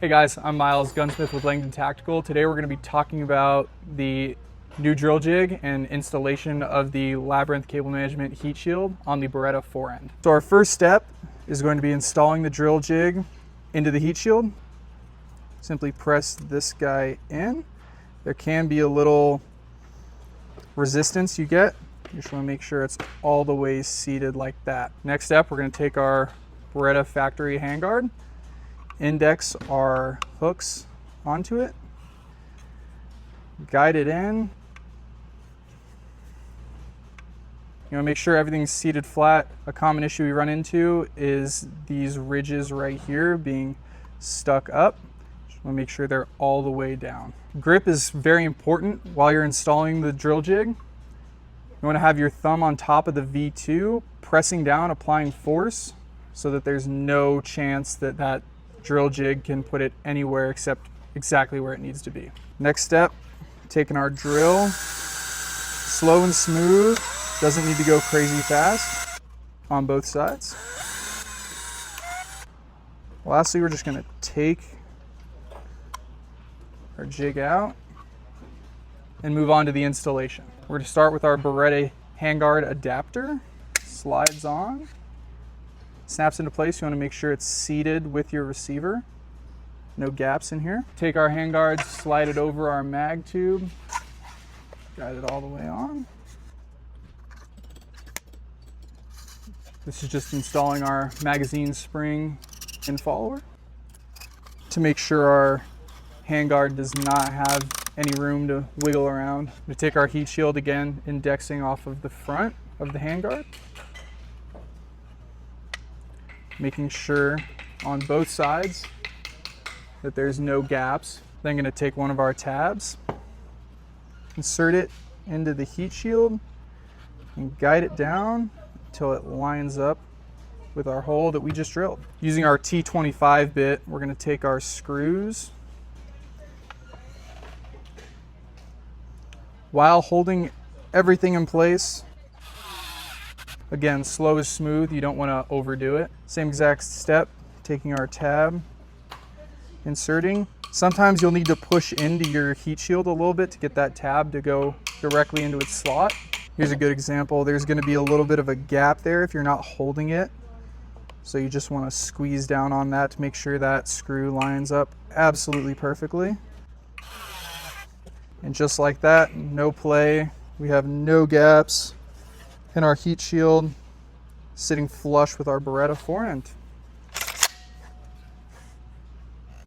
Hey guys, I'm Miles, gunsmith with Langdon Tactical. Today we're going to be talking about the new drill jig and installation of the Labyrinth cable management heat shield on the Beretta forend. So our first step is going to be installing the drill jig into the heat shield. Simply press this guy in. There can be a little resistance you get. You just want to make sure it's all the way seated like that. Next step, we're going to take our Beretta factory handguard, index our hooks onto it, guide it in. You know, make sure everything's seated flat. A common issue we run into is these ridges right here being stuck up. Just want to make sure they're all the way down. Grip is very important while you're installing the drill jig. You want to have your thumb on top of the V2, pressing down, applying force so that there's no chance that that drill jig can put it anywhere except exactly where it needs to be. Next step, taking our drill, slow and smooth, doesn't need to go crazy fast on both sides. Lastly, we're just going to take our jig out and move on to the installation. We're going to start with our Beretta handguard adapter. Slides on, snaps into place. You want to make sure it's seated with your receiver. No gaps in here. Take our handguard, slide it over our mag tube, guide it all the way on. This is just installing our magazine spring and follower to make sure our handguard does not have any room to wiggle around. We take our heat shield again, indexing off of the front of the handguard, making sure on both sides that there's no gaps. Then going to take one of our tabs, insert it into the heat shield, and guide it down until it lines up with our hole that we just drilled. Using our T25 bit, we're going to take our screws while holding everything in place. Again, slow is smooth, you don't want to overdo it. Same exact step, taking our tab, inserting. Sometimes you'll need to push into your heat shield a little bit to get that tab to go directly into its slot. Here's a good example. There's going to be a little bit of a gap there if you're not holding it. So you just want to squeeze down on that to make sure that screw lines up absolutely perfectly. And just like that, no play. We have no gaps in our heat shield, sitting flush with our Beretta forend.